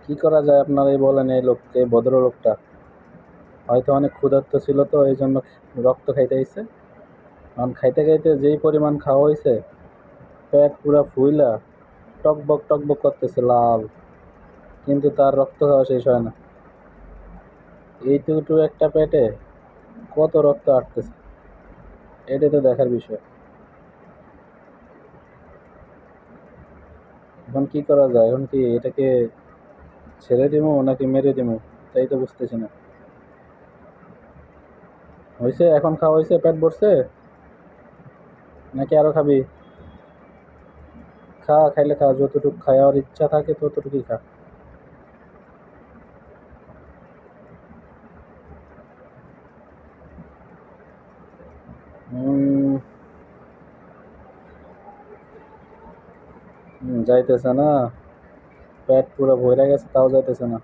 কি করা যায় আপনারাই বলেন। এই লোককে, ভদ্রলোকটা হয়তো অনেক ক্ষুধার্ত ছিল, তো এই জন্য রক্ত খাইতে হয়েছে। কারণ খাইতে খাইতে যেই পরিমাণ খাওয়া হয়েছে, পেট পুরা ফুইলা টকবক টকবক করতেছে লাল, কিন্তু তার রক্ত খাওয়া শেষ হয় না। এইটুকু একটা পেটে কত রক্ত আটতেছে, এটাই তো দেখার বিষয়। এখন কি করা যায়? এখন কি এটাকে ছেড়ে দিমু নাকি মেরে দিমু, তাই তো বুঝতেছি না। হয়েছে? এখন খাওয়া হয়েছে? পেট ভরছে নাকি আরো খাবি? খা, খাইলে খা, যতটুকু খাওয়ার ইচ্ছা থাকে ততটুকুই খা। উম, যাইতেছে না, পেট পুরো ভরে গেছে তাও যাইতেছে না।